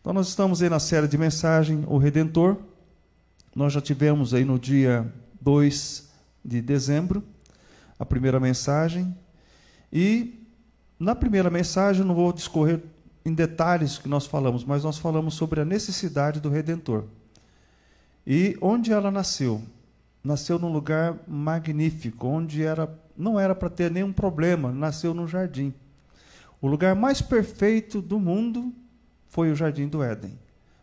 Então nós estamos aí na série de mensagem, o Redentor. Nós já tivemos aí no dia 2 de dezembro a primeira mensagem. E na primeira mensagem, eu não vou discorrer em detalhes o que nós falamos, mas nós falamos sobre a necessidade do Redentor. E onde ela nasceu? Nasceu num lugar magnífico, onde não era para ter nenhum problema, nasceu num jardim. O lugar mais perfeito do mundo foi o Jardim do Éden.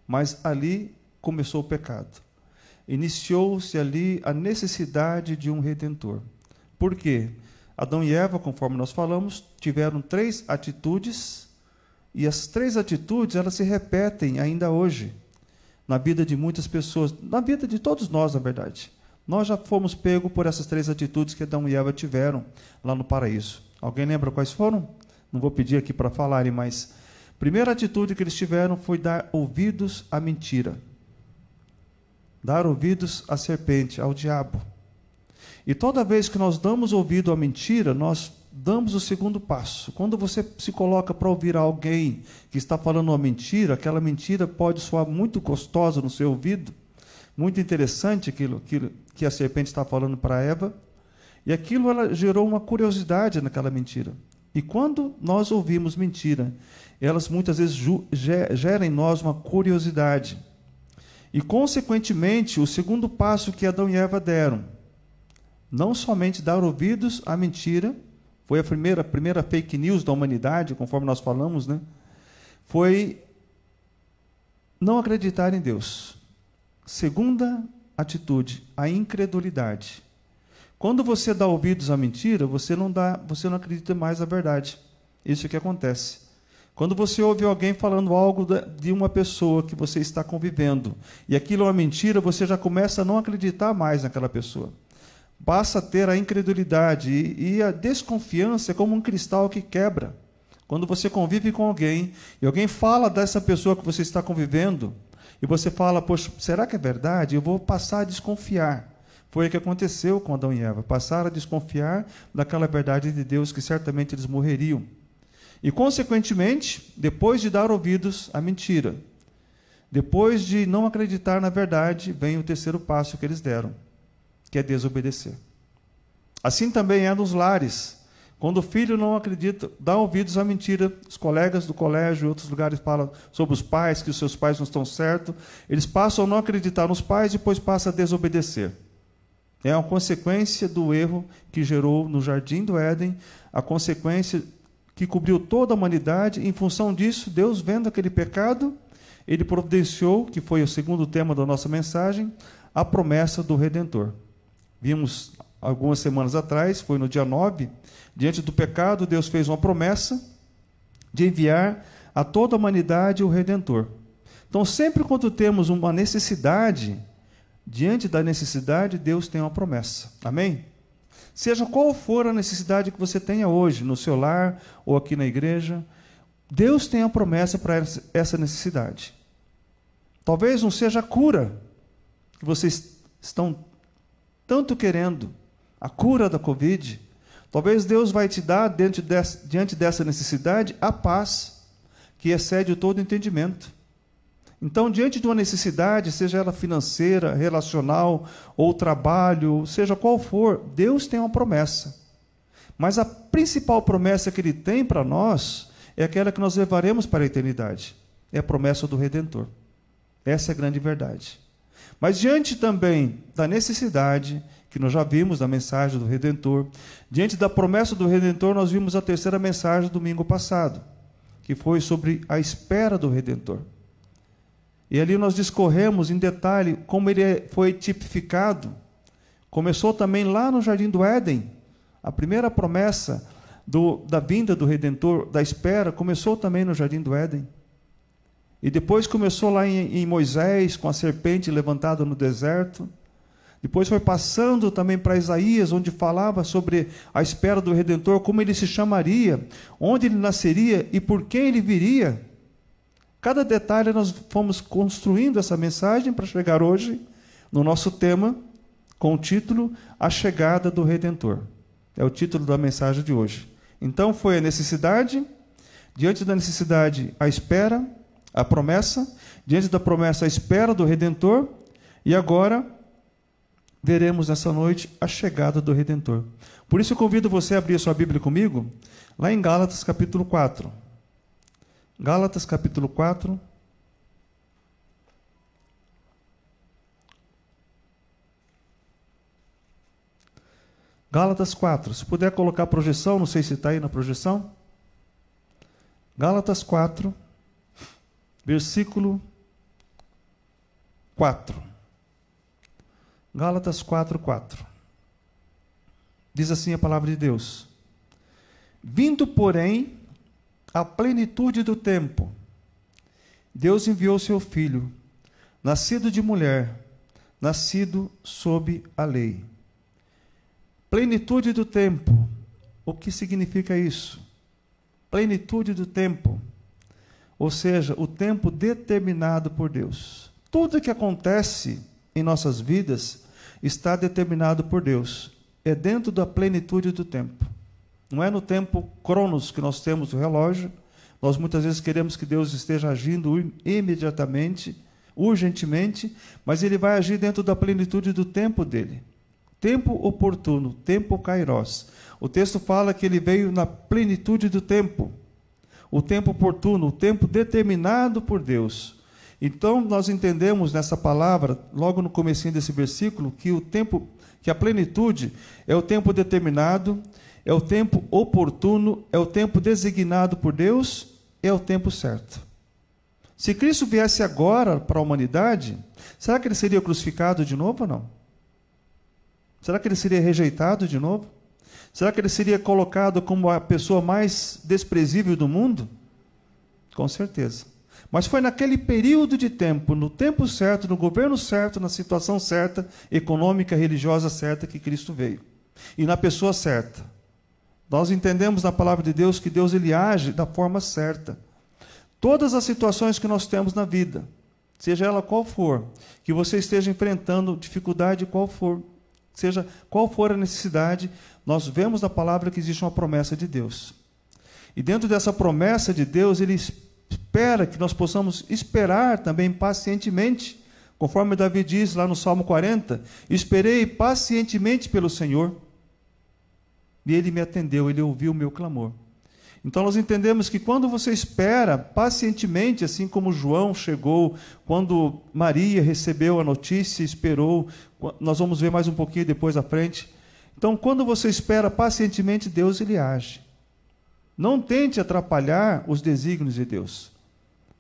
Mas ali começou o pecado. Iniciou-se ali a necessidade de um Redentor. Por quê? Adão e Eva, conforme nós falamos, tiveram 3 atitudes, e as 3 atitudes elas se repetem ainda hoje, na vida de muitas pessoas, na vida de todos nós, na verdade. Nós já fomos pegos por essas 3 atitudes que Adão e Eva tiveram lá no paraíso. Alguém lembra quais foram? Não vou pedir aqui para falarem, mas a primeira atitude que eles tiveram foi dar ouvidos à mentira. Dar ouvidos à serpente, ao diabo. E toda vez que nós damos ouvido à mentira, nós damos o segundo passo. Quando você se coloca para ouvir alguém que está falando uma mentira, aquela mentira pode soar muito gostosa no seu ouvido, muito interessante aquilo que a serpente está falando para Eva, e aquilo ela gerou uma curiosidade naquela mentira. E quando nós ouvimos mentira, elas muitas vezes geram em nós uma curiosidade. E, consequentemente, o segundo passo que Adão e Eva deram, não somente dar ouvidos à mentira, foi a primeira fake news da humanidade, conforme nós falamos, né? Foi não acreditar em Deus. Segunda atitude, a incredulidade. Quando você dá ouvidos à mentira, você não acredita mais na verdade. Isso é que acontece. Quando você ouve alguém falando algo de uma pessoa que você está convivendo, e aquilo é uma mentira, você já começa a não acreditar mais naquela pessoa. Passa a ter a incredulidade e a desconfiança é como um cristal que quebra. Quando você convive com alguém, e alguém fala dessa pessoa que você está convivendo, e você fala, poxa, será que é verdade? Eu vou passar a desconfiar. Foi o que aconteceu com Adão e Eva. Passaram a desconfiar daquela verdade de Deus, que certamente eles morreriam. E, consequentemente, depois de dar ouvidos à mentira, depois de não acreditar na verdade, vem o terceiro passo que eles deram, que é desobedecer. Assim também é nos lares. Quando o filho não acredita, dá ouvidos à mentira, os colegas do colégio, outros lugares falam sobre os pais, que os seus pais não estão certos, eles passam a não acreditar nos pais e depois passam a desobedecer. É uma consequência do erro que gerou no Jardim do Éden, a consequência que cobriu toda a humanidade. Em função disso, Deus, vendo aquele pecado, Ele providenciou, que foi o segundo tema da nossa mensagem, a promessa do Redentor. Vimos algumas semanas atrás, foi no dia 9, diante do pecado, Deus fez uma promessa de enviar a toda a humanidade o Redentor. Então, sempre quando temos uma necessidade, diante da necessidade, Deus tem uma promessa. Amém? Seja qual for a necessidade que você tenha hoje, no seu lar ou aqui na igreja, Deus tem a promessa para essa necessidade. Talvez não seja a cura que vocês estão tanto querendo, a cura da Covid. Talvez Deus vai te dar, diante dessa necessidade, a paz que excede todo entendimento. Então, diante de uma necessidade, seja ela financeira, relacional, ou trabalho, seja qual for, Deus tem uma promessa. Mas a principal promessa que Ele tem para nós é aquela que nós levaremos para a eternidade. É a promessa do Redentor. Essa é a grande verdade. Mas diante também da necessidade, que nós já vimos na mensagem do Redentor, diante da promessa do Redentor, nós vimos a terceira mensagem domingo passado, que foi sobre a espera do Redentor. E ali nós discorremos em detalhe como ele foi tipificado. Começou também lá no Jardim do Éden. A primeira promessa da vinda do Redentor, da espera, começou também no Jardim do Éden. E depois começou lá em Moisés, com a serpente levantada no deserto. Depois foi passando também para Isaías, onde falava sobre a espera do Redentor, como ele se chamaria, onde ele nasceria e por quem ele viria. Cada detalhe nós fomos construindo essa mensagem para chegar hoje no nosso tema com o título A Chegada do Redentor. É o título da mensagem de hoje. Então foi a necessidade, diante da necessidade a espera, a promessa, diante da promessa a espera do Redentor, e agora veremos nessa noite a chegada do Redentor. Por isso eu convido você a abrir sua Bíblia comigo, lá em Gálatas capítulo 4. Gálatas capítulo 4. Gálatas 4. Se puder colocar a projeção, não sei se está aí na projeção. Gálatas 4, versículo 4. Gálatas 4, 4. Diz assim a palavra de Deus: vindo, porém, a plenitude do tempo, Deus enviou seu Filho, nascido de mulher, nascido sob a lei. Plenitude do tempo. O que significa isso? Plenitude do tempo. Ou seja, o tempo determinado por Deus. Tudo que acontece em nossas vidas está determinado por Deus. É dentro da plenitude do tempo. Não é no tempo cronos que nós temos o relógio. Nós muitas vezes queremos que Deus esteja agindo imediatamente, urgentemente, mas Ele vai agir dentro da plenitude do tempo dele. Tempo oportuno, tempo kairos. O texto fala que ele veio na plenitude do tempo. O tempo oportuno, o tempo determinado por Deus. Então, nós entendemos nessa palavra, logo no comecinho desse versículo, que o tempo, que a plenitude é o tempo determinado, é o tempo oportuno, é o tempo designado por Deus, é o tempo certo. Se Cristo viesse agora para a humanidade, será que ele seria crucificado de novo ou não? Será que ele seria rejeitado de novo? Será que ele seria colocado como a pessoa mais desprezível do mundo? Com certeza. Mas foi naquele período de tempo, no tempo certo, no governo certo, na situação certa, econômica, religiosa certa, que Cristo veio. E na pessoa certa. Nós entendemos na palavra de Deus que Deus ele age da forma certa. Todas as situações que nós temos na vida, seja ela qual for, que você esteja enfrentando dificuldade qual for, seja qual for a necessidade, nós vemos na palavra que existe uma promessa de Deus. E dentro dessa promessa de Deus, Ele espera que nós possamos esperar também pacientemente, conforme Davi diz lá no Salmo 40, esperei pacientemente pelo Senhor, e Ele me atendeu, Ele ouviu o meu clamor. Então nós entendemos que quando você espera pacientemente, assim como João chegou, quando Maria recebeu a notícia, esperou, nós vamos ver mais um pouquinho depois à frente. Então quando você espera pacientemente, Deus ele age. Não tente atrapalhar os desígnios de Deus.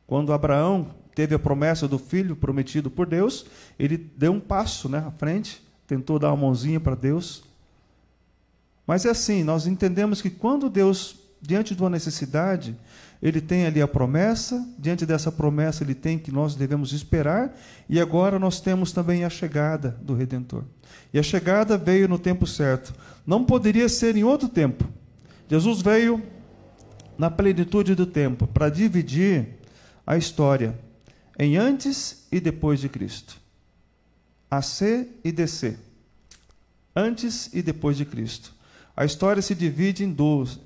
Quando Abraão teve a promessa do filho prometido por Deus, ele deu um passo à frente, tentou dar uma mãozinha para Deus. Mas é assim, nós entendemos que quando Deus, diante de uma necessidade, ele tem ali a promessa, diante dessa promessa ele tem que nós devemos esperar, e agora nós temos também a chegada do Redentor. E a chegada veio no tempo certo. Não poderia ser em outro tempo. Jesus veio na plenitude do tempo, para dividir a história em antes e depois de Cristo. AC e DC. Antes e depois de Cristo. A história se divide em duas.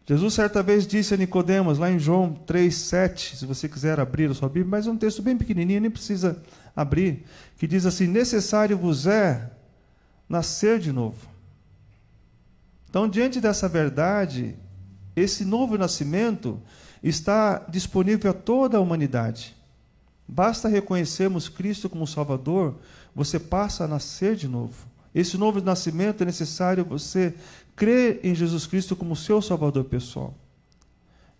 Jesus certa vez disse a Nicodemos, lá em João 3,7, se você quiser abrir a sua Bíblia, mas é um texto bem pequenininho, nem precisa abrir, que diz assim, necessário vos é nascer de novo. Então, diante dessa verdade, esse novo nascimento está disponível a toda a humanidade. Basta reconhecermos Cristo como Salvador, você passa a nascer de novo. Esse novo nascimento é necessário você crer em Jesus Cristo como seu Salvador pessoal.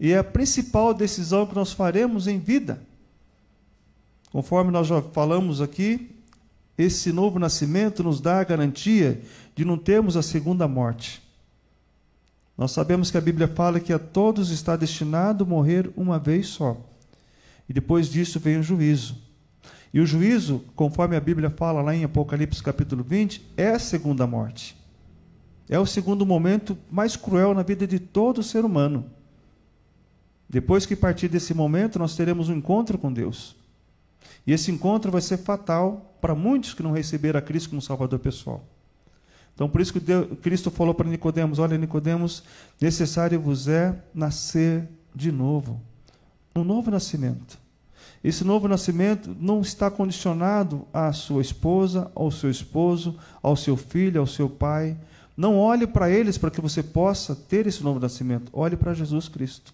E é a principal decisão que nós faremos em vida. Conforme nós já falamos aqui, esse novo nascimento nos dá a garantia de não termos a segunda morte. Nós sabemos que a Bíblia fala que a todos está destinado morrer uma vez só. E depois disso vem o juízo. E o juízo, conforme a Bíblia fala lá em Apocalipse capítulo 20, é a segunda morte. É o segundo momento mais cruel na vida de todo ser humano. Depois que partir desse momento, nós teremos um encontro com Deus. E esse encontro vai ser fatal para muitos que não receberam a Cristo como Salvador pessoal. Então, por isso que Cristo falou para Nicodemos, olha, Nicodemos, necessário vos é nascer de novo. um novo nascimento. Esse novo nascimento não está condicionado à sua esposa, ao seu esposo, ao seu filho, ao seu pai. Não olhe para eles para que você possa ter esse novo nascimento. Olhe para Jesus Cristo.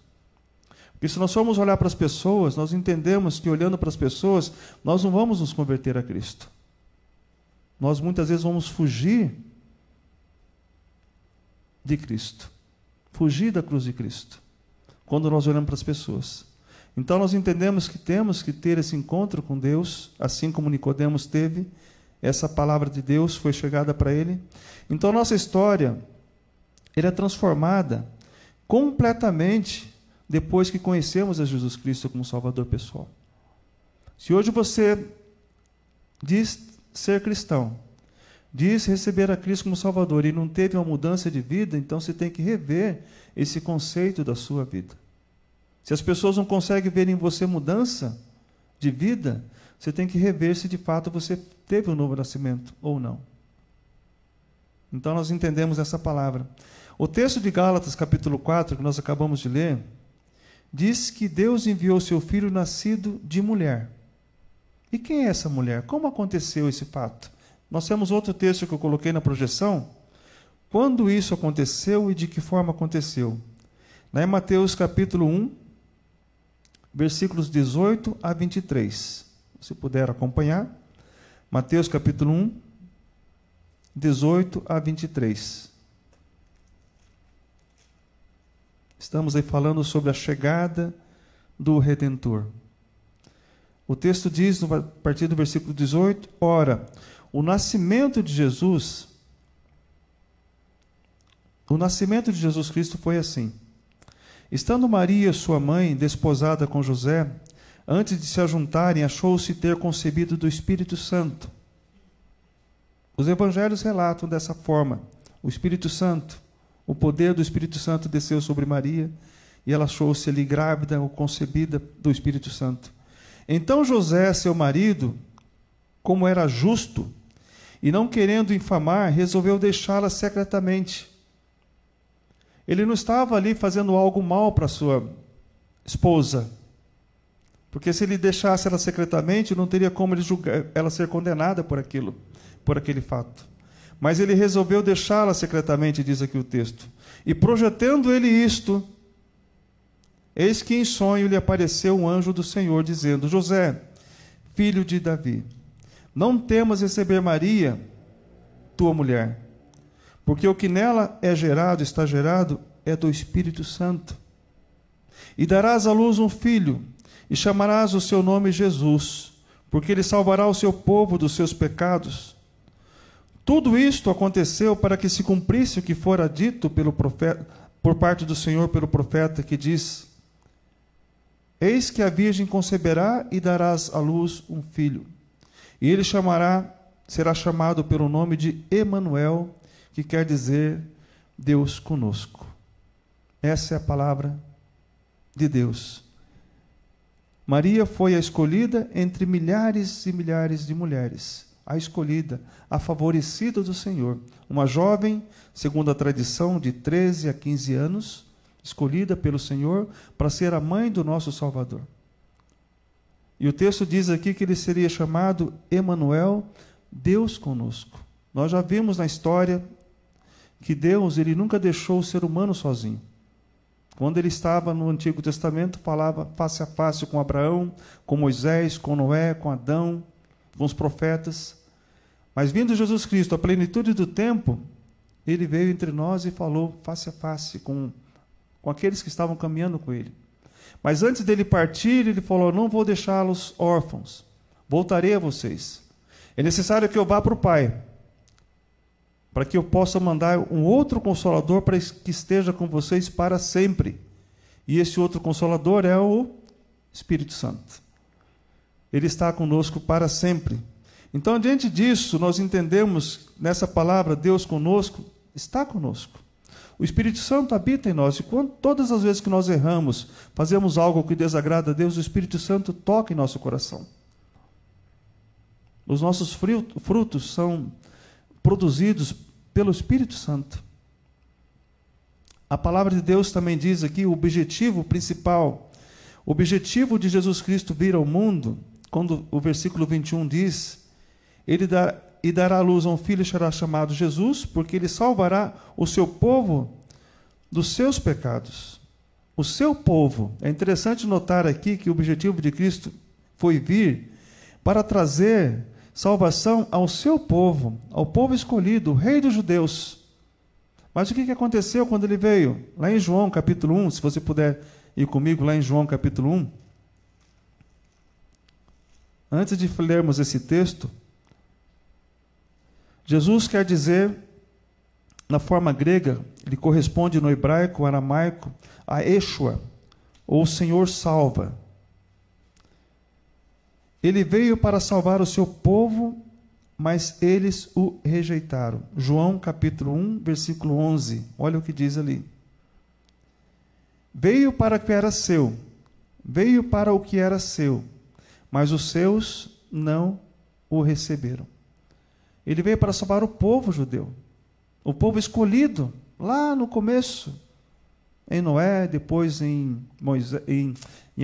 Porque se nós formos olhar para as pessoas, nós entendemos que olhando para as pessoas, nós não vamos nos converter a Cristo. Nós muitas vezes vamos fugir de Cristo. Fugir da cruz de Cristo. Quando nós olhamos para as pessoas. Então nós entendemos que temos que ter esse encontro com Deus, assim como Nicodemos teve. Essa palavra de Deus foi chegada para ele. Então a nossa história, ela é transformada completamente depois que conhecemos a Jesus Cristo como Salvador pessoal. Se hoje você diz ser cristão, diz receber a Cristo como Salvador e não teve uma mudança de vida, então você tem que rever esse conceito da sua vida. Se as pessoas não conseguem ver em você mudança de vida, você tem que rever se de fato você teve um novo nascimento ou não. Então nós entendemos essa palavra. O texto de Gálatas, capítulo 4, que nós acabamos de ler, diz que Deus enviou seu filho nascido de mulher. E quem é essa mulher? Como aconteceu esse fato? Nós temos outro texto que eu coloquei na projeção. Quando isso aconteceu e de que forma aconteceu? Lá em Mateus capítulo 1, versículos 18 a 23. Se puder acompanhar. Mateus capítulo 1, 18 a 23. Estamos aí falando sobre a chegada do Redentor. O texto diz, a partir do versículo 18, ora, o nascimento de Jesus Cristo foi assim. Estando Maria, sua mãe, desposada com José, antes de se ajuntarem, achou-se ter concebido do Espírito Santo. Os evangelhos relatam dessa forma. O Espírito Santo, o poder do Espírito Santo desceu sobre Maria e ela achou-se ali grávida ou concebida do Espírito Santo. Então José, seu marido, como era justo e não querendo infamar, resolveu deixá-la secretamente. Ele não estava ali fazendo algo mal para sua esposa, porque se ele deixasse ela secretamente, não teria como ele julgar, ela ser condenada por aquele fato. Mas ele resolveu deixá-la secretamente, diz aqui o texto. E projetando ele isto, eis que em sonho lhe apareceu um anjo do Senhor, dizendo, José, filho de Davi, não temas receber Maria, tua mulher, porque o que nela está gerado, é do Espírito Santo. E darás à luz um filho, e chamarás o seu nome Jesus, porque ele salvará o seu povo dos seus pecados. Tudo isto aconteceu para que se cumprisse o que fora dito por parte do Senhor pelo profeta, que diz, eis que a virgem conceberá e darás à luz um filho. E ele será chamado pelo nome de Emanuel, que quer dizer Deus conosco. Essa é a palavra de Deus. Maria foi a escolhida entre milhares e milhares de mulheres. A escolhida, a favorecida do Senhor. Uma jovem, segundo a tradição, de 13 a 15 anos, escolhida pelo Senhor para ser a mãe do nosso Salvador. E o texto diz aqui que ele seria chamado Emanuel, Deus conosco. Nós já vimos na história que Deus, ele nunca deixou o ser humano sozinho. Quando ele estava no Antigo Testamento, falava face a face com Abraão, com Moisés, com Noé, com Adão, com os profetas. Mas vindo Jesus Cristo, a plenitude do tempo, ele veio entre nós e falou face a face com aqueles que estavam caminhando com ele. Mas antes dele partir, ele falou, não vou deixá-los órfãos, voltarei a vocês. É necessário que eu vá para o Pai, para que eu possa mandar um outro Consolador para que esteja com vocês para sempre. E esse outro Consolador é o Espírito Santo. Ele está conosco para sempre. Então, diante disso, nós entendemos nessa palavra, Deus conosco, está conosco. O Espírito Santo habita em nós. E todas as vezes que nós erramos, fazemos algo que desagrada a Deus, o Espírito Santo toca em nosso coração. Os nossos frutos são produzidos pelo Espírito Santo. A palavra de Deus também diz aqui o objetivo principal, O objetivo de Jesus Cristo vir ao mundo, quando o versículo 21 diz, ele dará à luz a um filho e será chamado Jesus, porque ele salvará o seu povo dos seus pecados. O seu povo. É interessante notar aqui que o objetivo de Cristo foi vir para trazer salvação ao seu povo, ao povo escolhido, o rei dos judeus. Mas o que aconteceu quando ele veio? Lá em João capítulo 1, se você puder ir comigo lá em João capítulo 1. Antes de lermos esse texto, Jesus quer dizer, na forma grega, ele corresponde no hebraico, aramaico, a Yeshua, ou Senhor salva. Ele veio para salvar o seu povo, mas eles o rejeitaram. João capítulo 1, versículo 11. Olha o que diz ali. Veio para o que era seu, mas os seus não o receberam. Ele veio para salvar o povo judeu, o povo escolhido, lá no começo, em Noé, depois em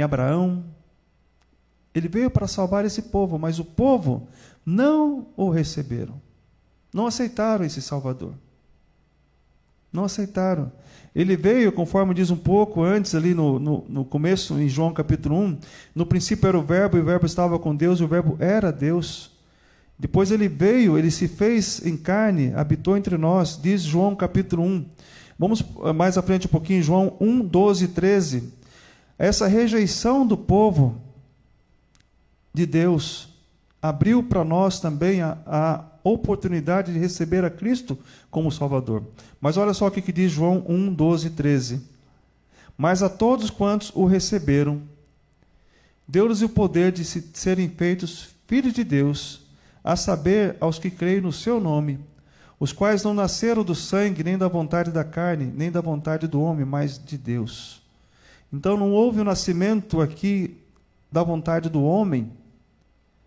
Abraão. Ele veio para salvar esse povo, mas o povo não o receberam. Não aceitaram esse Salvador. Não aceitaram. Ele veio, conforme diz um pouco antes, ali no começo, em João capítulo 1, no princípio era o Verbo, e o Verbo estava com Deus, e o Verbo era Deus. Depois ele veio, ele se fez em carne, habitou entre nós, diz João capítulo 1. Vamos mais à frente um pouquinho, João 1, 12 e 13. Essa rejeição do povo de Deus abriu para nós também a oportunidade de receber a Cristo como Salvador. Mas olha só o que diz João 1, 12 e 13. Mas a todos quantos o receberam, deu-lhes o poder de serem feitos filhos de Deus, a saber, aos que creem no seu nome, os quais não nasceram do sangue, nem da vontade da carne, nem da vontade do homem, mas de Deus. Então não houve o nascimento aqui da vontade do homem,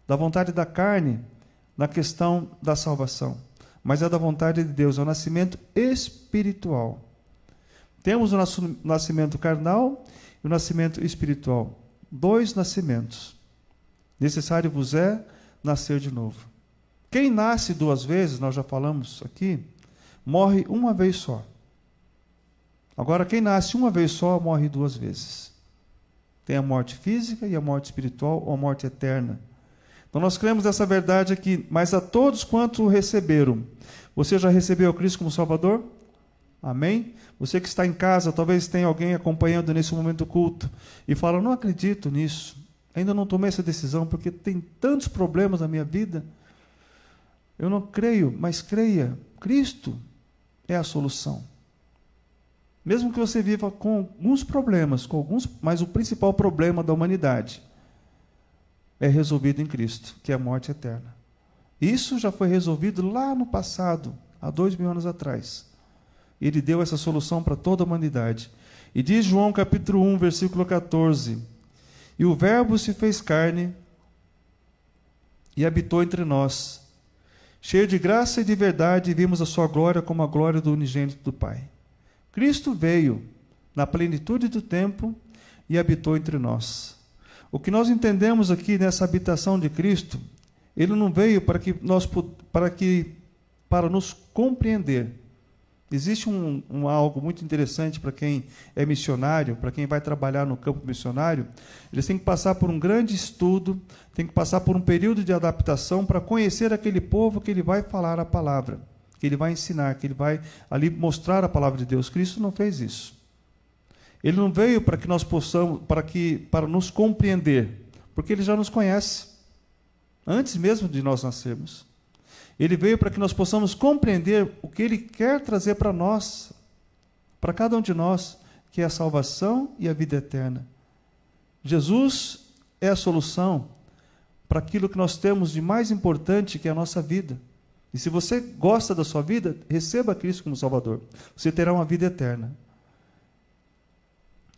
da vontade da carne, na questão da salvação, mas é da vontade de Deus, é o nascimento espiritual. Temos o nascimento carnal e o nascimento espiritual. 2 nascimentos. Necessário vos é nascer de novo. Quem nasce 2 vezes, nós já falamos aqui, morre uma vez só. Agora, quem nasce uma vez só, morre 2 vezes. Tem a morte física e a morte espiritual, ou a morte eterna. Então nós cremos nessa verdade aqui, mas a todos quanto o receberam. Você já recebeu a Cristo como Salvador? Amém? Você que está em casa, talvez tenha alguém acompanhando nesse momento culto e fala, não acredito nisso, ainda não tomei essa decisão porque tem tantos problemas na minha vida. Eu não creio, mas creia, Cristo é a solução. Mesmo que você viva com alguns problemas, mas o principal problema da humanidade é resolvido em Cristo, que é a morte eterna. Isso já foi resolvido lá no passado, há 2000 anos atrás. Ele deu essa solução para toda a humanidade. E diz João capítulo 1, versículo 14, e o Verbo se fez carne e habitou entre nós, cheio de graça e de verdade, e vimos a sua glória como a glória do unigênito do Pai. Cristo veio na plenitude do tempo e habitou entre nós. O que nós entendemos aqui nessa habitação de Cristo, ele não veio para nos compreender. Existe algo muito interessante para quem é missionário, para quem vai trabalhar no campo missionário. Eles têm que passar por um grande estudo, têm que passar por um período de adaptação para conhecer aquele povo que ele vai falar a palavra, que ele vai ensinar, que ele vai ali mostrar a palavra de Deus. Cristo não fez isso. Ele não veio para que nós possamos, para nos compreender, porque ele já nos conhece, antes mesmo de nós nascermos. Ele veio para que nós possamos compreender o que ele quer trazer para nós, para cada um de nós, que é a salvação e a vida eterna. Jesus é a solução para aquilo que nós temos de mais importante, que é a nossa vida. E se você gosta da sua vida, receba Cristo como Salvador. Você terá uma vida eterna.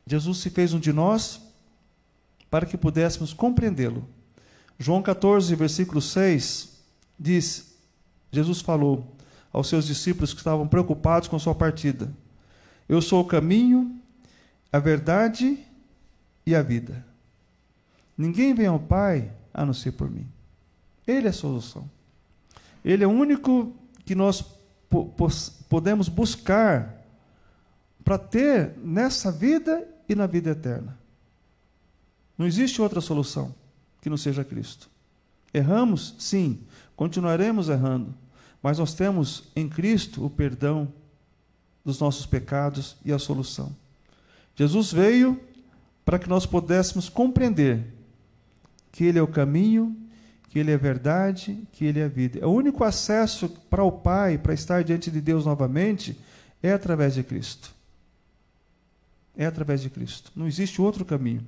Jesus se fez um de nós para que pudéssemos compreendê-lo. João 14, versículo 6, diz, Jesus falou aos seus discípulos que estavam preocupados com sua partida, eu sou o caminho, a verdade e a vida. Ninguém vem ao Pai a não ser por mim. Ele é a solução. Ele é o único que nós podemos buscar para ter nessa vida e na vida eterna. Não existe outra solução que não seja Cristo. Erramos? Sim. Continuaremos errando. Mas nós temos em Cristo o perdão dos nossos pecados e a solução. Jesus veio para que nós pudéssemos compreender que Ele é o caminho, que Ele é a verdade, que Ele é a vida. O único acesso para o Pai, para estar diante de Deus novamente, é através de Cristo. É através de Cristo. Não existe outro caminho.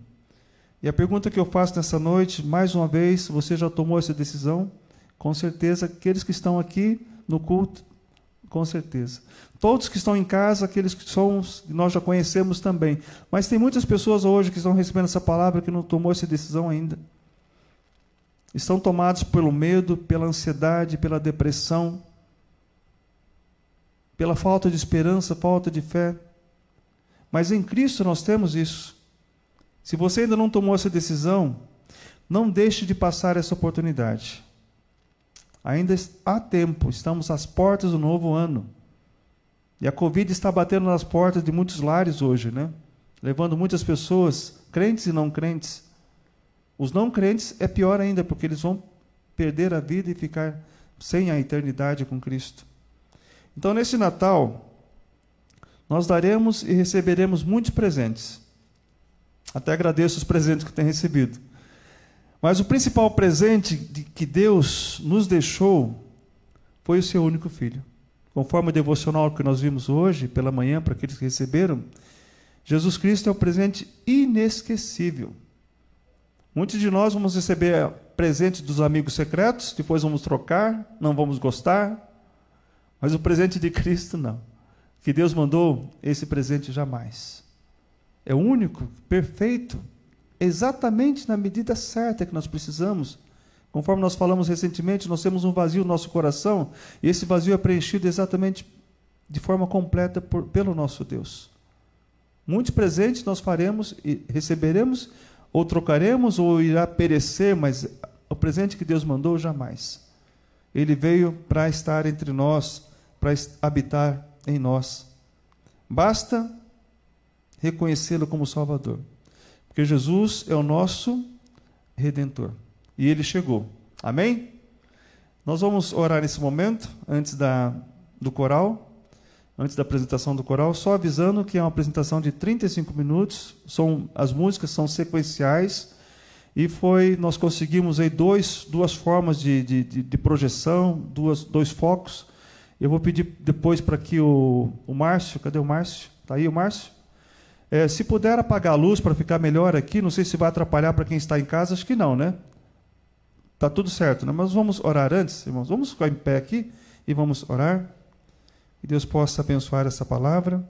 E a pergunta que eu faço nessa noite, mais uma vez, você já tomou essa decisão? Com certeza, aqueles que estão aqui no culto, com certeza. Todos que estão em casa, aqueles que nós já conhecemos também. Mas tem muitas pessoas hoje que estão recebendo essa palavra que não tomou essa decisão ainda. Estão tomados pelo medo, pela ansiedade, pela depressão, pela falta de esperança, falta de fé. Mas em Cristo nós temos isso. Se você ainda não tomou essa decisão, não deixe de passar essa oportunidade. Ainda há tempo, estamos às portas do novo ano. E a Covid está batendo nas portas de muitos lares hoje, né? Levando muitas pessoas, crentes e não crentes. Os não crentes é pior ainda, porque eles vão perder a vida e ficar sem a eternidade com Cristo. Então, nesse Natal, nós daremos e receberemos muitos presentes. Até agradeço os presentes que tenho recebido. Mas o principal presente que Deus nos deixou foi o seu único Filho. Conforme o devocional que nós vimos hoje, pela manhã, para aqueles que receberam, Jesus Cristo é um presente inesquecível. Muitos de nós vamos receber presentes dos amigos secretos, depois vamos trocar, não vamos gostar, mas o presente de Cristo não. Que Deus mandou esse presente jamais. É o único, perfeito, exatamente na medida certa que nós precisamos. Conforme nós falamos recentemente, nós temos um vazio no nosso coração, e esse vazio é preenchido exatamente de forma completa pelo nosso Deus. Muitos presentes nós faremos e receberemos, ou trocaremos, ou irá perecer, mas o presente que Deus mandou, jamais. Ele veio para estar entre nós, para habitar em nós. Basta reconhecê-lo como Salvador. Porque Jesus é o nosso Redentor. E Ele chegou. Amém? Nós vamos orar nesse momento, antes do coral, antes da apresentação do coral, só avisando que é uma apresentação de 35 minutos, as músicas são sequenciais, e nós conseguimos aí duas formas de projeção, dois focos. Eu vou pedir depois para que o Márcio, cadê o Márcio? Está aí o Márcio? Se puder apagar a luz para ficar melhor aqui, não sei se vai atrapalhar para quem está em casa, acho que não, né? Está tudo certo, né? Mas vamos orar antes, irmãos. Vamos ficar em pé aqui e vamos orar. Que Deus possa abençoar essa palavra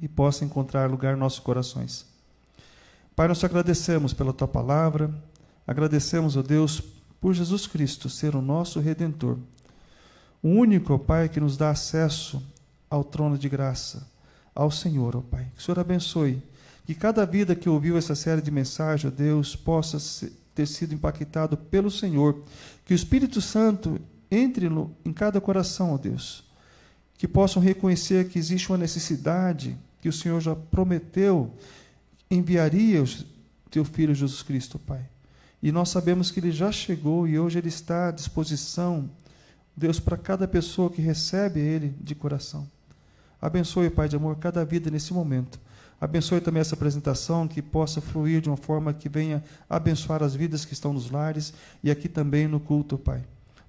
e possa encontrar lugar em nossos corações. Pai, nós te agradecemos pela tua palavra, agradecemos, ó Deus, por Jesus Cristo ser o nosso Redentor. O único, ó Pai, que nos dá acesso ao trono de graça, ao Senhor, ó Pai. Que o Senhor abençoe, que cada vida que ouviu essa série de mensagens, ó Deus, possa ter sido impactado pelo Senhor. Que o Espírito Santo entre em cada coração, ó Deus. Que possam reconhecer que existe uma necessidade, que o Senhor já prometeu, enviaria o teu Filho Jesus Cristo, Pai. E nós sabemos que Ele já chegou e hoje Ele está à disposição, Deus, para cada pessoa que recebe Ele de coração. Abençoe, Pai de amor, cada vida nesse momento. Abençoe também essa apresentação, que possa fluir de uma forma que venha abençoar as vidas que estão nos lares e aqui também no culto, Pai.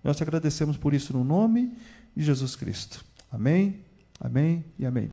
Nós te agradecemos por isso no nome de Jesus Cristo. Amém, amém e amém.